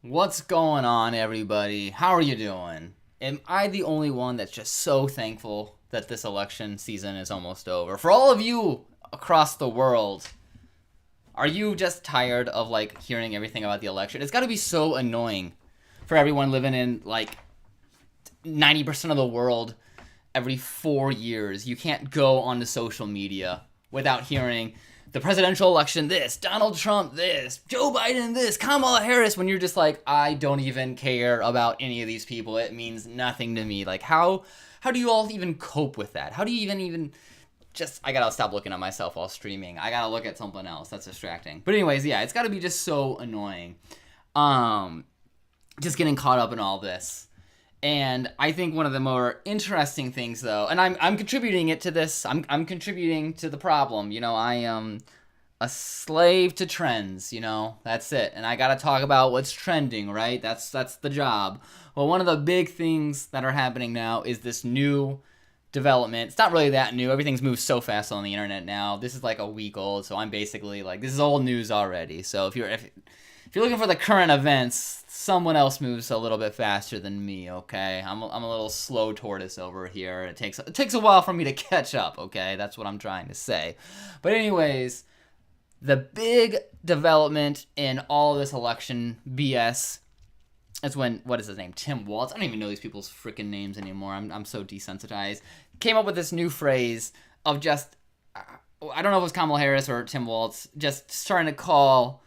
What's going on, everybody? How are you doing? Am I the only one that's just so thankful that this election season is almost over? For all of you across the world, are you just tired of hearing everything about the election? It's got to be so annoying for everyone living in 90% of the world. Every 4 years, you can't go onto social media without hearing the presidential election this, Donald Trump this, Joe Biden this, Kamala Harris, when you're just like, I don't even care about any of these people. It means nothing to me. How do you all even cope with that? How do you even just, I gotta stop looking at myself while streaming. I gotta look at something else. That's distracting. But anyways, yeah, it's gotta be just so annoying. Just getting caught up in all this. And I think one of the more interesting things, though, and I'm contributing it to this. I'm contributing to the problem. I am a slave to trends. That's it. And I gotta talk about what's trending, right? That's the job. Well, one of the big things that are happening now is this new development. It's not really that new. Everything's moved so fast on the internet now. This is like a week old, so I'm basically this is old news already. So if you're looking for the current events, someone else moves a little bit faster than me, okay? I'm a little slow tortoise over here. It takes a while for me to catch up, okay? That's what I'm trying to say. But anyways, the big development in all of this election BS is when, what is his name? Tim Walz. I don't even know these people's freaking names anymore. I'm so desensitized. Came up with this new phrase of just, I don't know if it was Kamala Harris or Tim Walz, just starting to call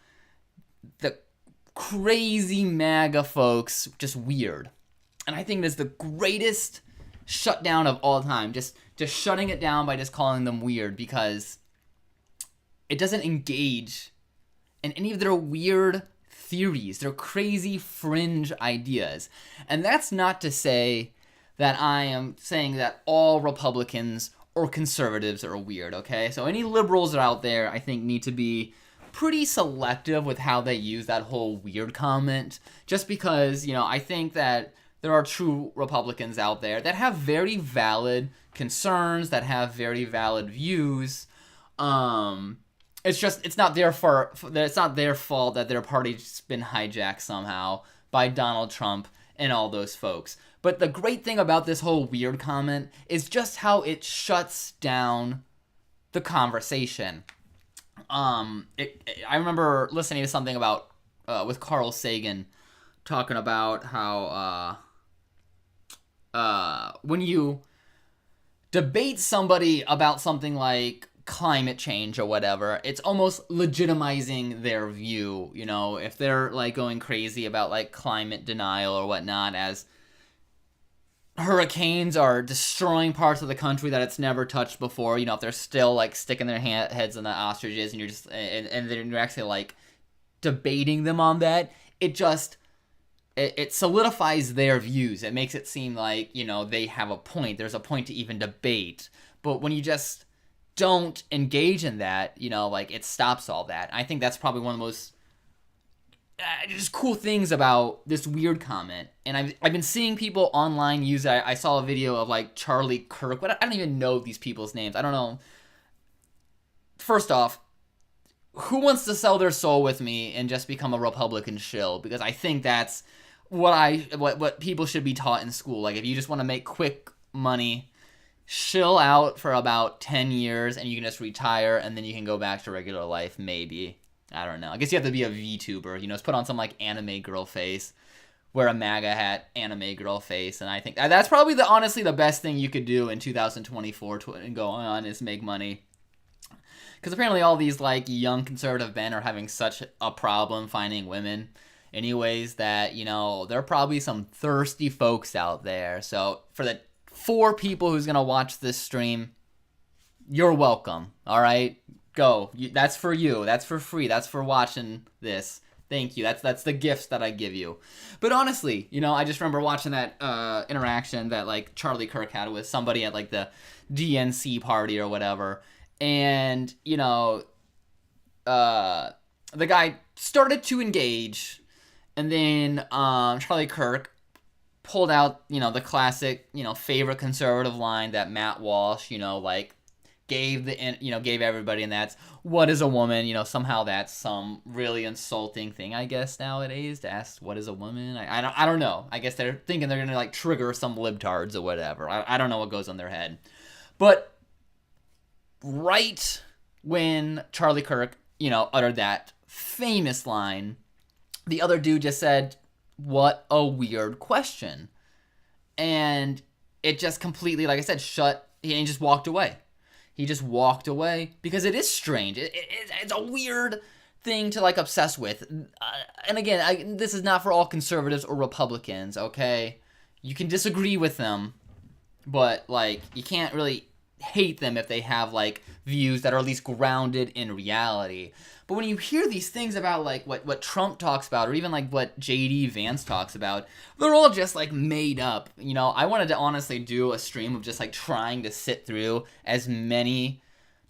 the crazy MAGA folks just weird. And I think it is the greatest shutdown of all time. Just shutting it down by just calling them weird, because it doesn't engage in any of their weird theories, their crazy fringe ideas. And that's not to say that I am saying that all Republicans or conservatives are weird, okay? So any liberals out there, I think, need to be pretty selective with how they use that whole weird comment, just because, I think that there are true Republicans out there that have very valid concerns, that have very valid views. It's not their fault that their party's been hijacked somehow by Donald Trump and all those folks. But the great thing about this whole weird comment is just how it shuts down the conversation. I remember listening to something about with Carl Sagan talking about how when you debate somebody about something like climate change or whatever, it's almost legitimizing their view. If they're going crazy about climate denial or whatnot, as hurricanes are destroying parts of the country that it's never touched before. If they're still sticking their heads in the ostriches, and you're just and then you're actually debating them on that, it solidifies their views. It makes it seem like they have a point. There's a point to even debate. But when you just don't engage in that, it stops all that. I think that's probably one of the most just cool things about this weird comment. And I've been seeing people online use it. I saw a video of Charlie Kirk. I don't even know these people's names. I don't know. First off, who wants to sell their soul with me and just become a Republican shill? Because I think that's what people should be taught in school. If you just want to make quick money, shill out for about 10 years and you can just retire, and then you can go back to regular life, maybe. I don't know. I guess you have to be a VTuber, put on some anime girl face, wear a MAGA hat, anime girl face, and I think that's probably honestly the best thing you could do in 2024 and go on is make money. Because apparently all these young conservative men are having such a problem finding women anyways that, there are probably some thirsty folks out there. So for the 4 people who's going to watch this stream, you're welcome, all right? Go. That's for you. That's for free. That's for watching this. Thank you. That's the gifts that I give you. But honestly, I just remember watching that interaction that Charlie Kirk had with somebody at the DNC party or whatever. And, the guy started to engage, and then Charlie Kirk pulled out, the classic, favorite conservative line that Matt Walsh, gave gave everybody, and that's what is a woman. Somehow that's some really insulting thing, I guess, nowadays, to ask what is a woman. I don't know. I guess they're thinking they're gonna like trigger some libtards or whatever. I don't know what goes on their head. But right when Charlie Kirk, uttered that famous line, the other dude just said, "What a weird question." And it just completely, like I said, he just walked away. He just walked away because it is strange. It's a weird thing to like obsess with. And again, this is not for all conservatives or Republicans, okay? You can disagree with them, but like you can't really hate them if they have like views that are at least grounded in reality. But when you hear these things about like what Trump talks about, or even like what JD Vance talks about, they're all just like made up. I wanted to honestly do a stream of just like trying to sit through as many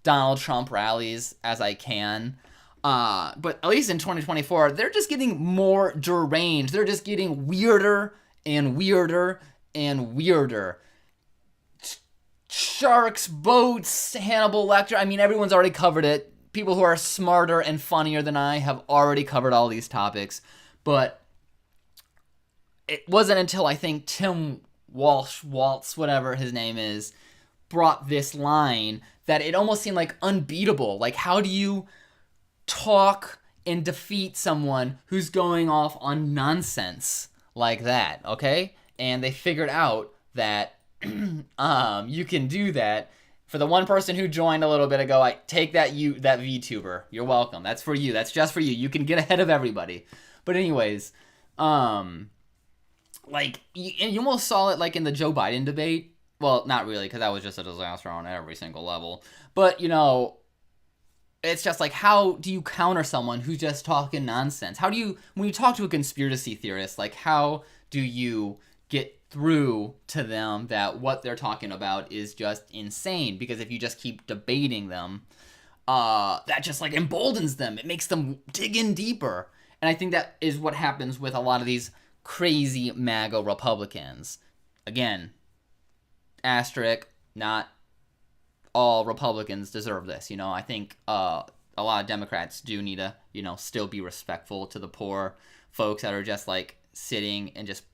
Donald Trump rallies as I can. But at least in 2024, they're just getting more deranged. They're just getting weirder and weirder and weirder. Sharks, boats, Hannibal Lecter. I mean, everyone's already covered it. People who are smarter and funnier than I have already covered all these topics. But it wasn't until I think Tim Waltz, whatever his name is, brought this line that it almost seemed like unbeatable. Like, how do you talk and defeat someone who's going off on nonsense like that, okay? And they figured out that you can do that. For the one person who joined a little bit ago, I take that VTuber. You're welcome. That's for you. That's just for you. You can get ahead of everybody. But anyways, like you almost saw it like in the Joe Biden debate. Well, not really, because that was just a disaster on every single level. But it's just like, how do you counter someone who's just talking nonsense? When you talk to a conspiracy theorist, like how do you get through to them that what they're talking about is just insane? Because if you just keep debating them, that just like emboldens them. It makes them dig in deeper. And I think that is what happens with a lot of these crazy MAGA Republicans. Again, asterisk, not all Republicans deserve this. I think a lot of Democrats do need to, still be respectful to the poor folks that are just like sitting and just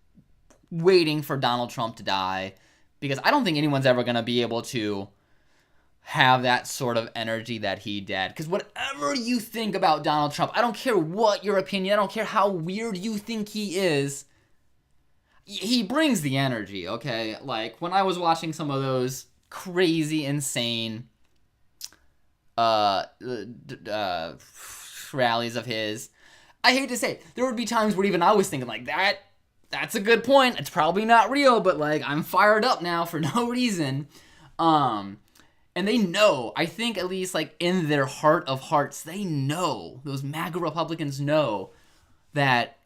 waiting for Donald Trump to die, because I don't think anyone's ever going to be able to have that sort of energy that he did. Because whatever you think about Donald Trump, I don't care what your opinion, I don't care how weird you think he is, he brings the energy, okay? Like, when I was watching some of those crazy, insane rallies of his, I hate to say it, there would be times where even I was thinking like, that's a good point. It's probably not real, but like I'm fired up now for no reason. And they know, I think at least like in their heart of hearts, they know, those MAGA Republicans know that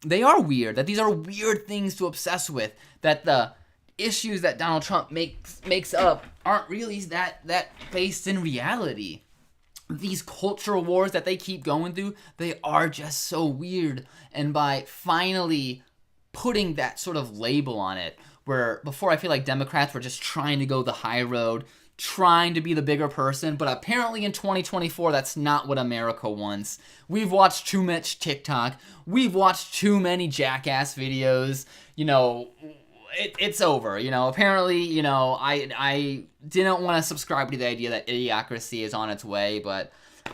they are weird, that these are weird things to obsess with, that the issues that Donald Trump makes up aren't really that based in reality. These cultural wars that they keep going through, they are just so weird. And by finally putting that sort of label on it, where before I feel like Democrats were just trying to go the high road, trying to be the bigger person, but apparently in 2024, that's not what America wants. We've watched too much TikTok. We've watched too many jackass videos. It's over. Apparently, I didn't want to subscribe to the idea that idiocracy is on its way, but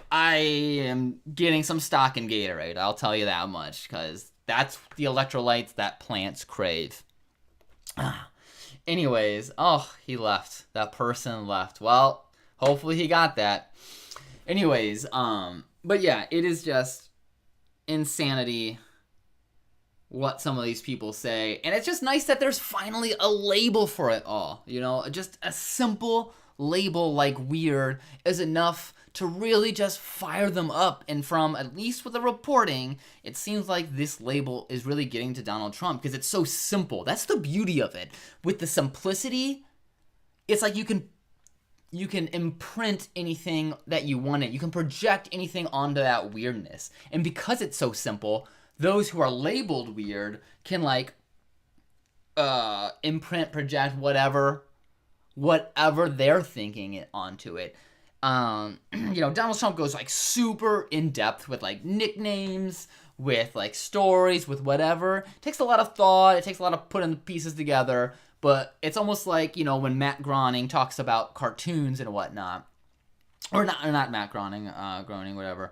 I am getting some stock in Gatorade. I'll tell you that much, because that's the electrolytes that plants crave. Anyways, he left. That person left. Well, hopefully he got that. Anyways, but yeah, it is just insanity what some of these people say. And it's just nice that there's finally a label for it all. Just a simple label like weird is enough to really just fire them up. And from, at least with the reporting, it seems like this label is really getting to Donald Trump because it's so simple. That's the beauty of it. With the simplicity, it's like you can imprint anything that you want it. You can project anything onto that weirdness. And because it's so simple, those who are labeled weird can imprint, project whatever whatever they're thinking it onto it. Donald Trump goes like super in depth with like nicknames, with like stories, with whatever. It takes a lot of thought. It takes a lot of putting the pieces together. But it's almost like, when Matt Groening talks about cartoons and whatnot, or not Matt Groening, whatever.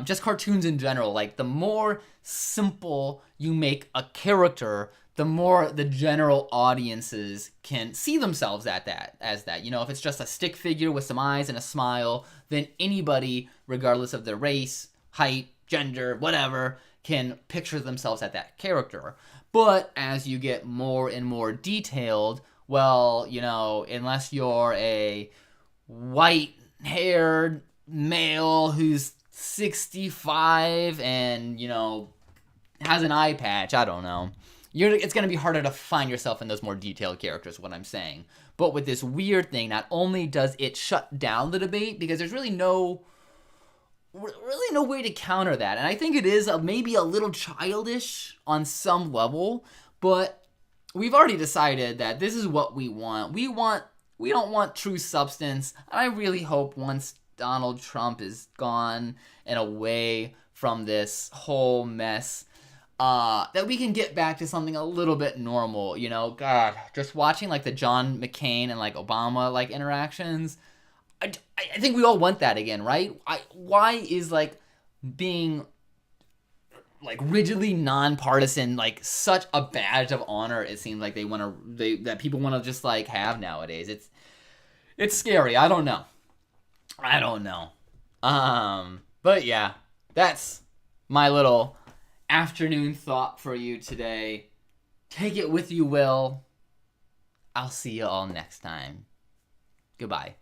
Just cartoons in general. Like the more simple you make a character, the more the general audiences can see themselves as that. If it's just a stick figure with some eyes and a smile, then anybody, regardless of their race, height, gender, whatever, can picture themselves at that character. But as you get more and more detailed, well, unless you're a white-haired male who's 65 and, has an eye patch, I don't know. It's going to be harder to find yourself in those more detailed characters, what I'm saying. But with this weird thing, not only does it shut down the debate, because there's really no way to counter that. And I think it is maybe a little childish on some level, but we've already decided that this is what we want. We don't want true substance. And I really hope once Donald Trump is gone and away from this whole mess, that we can get back to something a little bit normal. God, just watching like the John McCain and like Obama like interactions, I think we all want that again, right? Why is like being like rigidly nonpartisan like such a badge of honor? It seems like that people want to just like have nowadays. It's scary. I don't know. But yeah, that's my little afternoon thought for you today. Take it with you, Will. I'll see you all next time. Goodbye.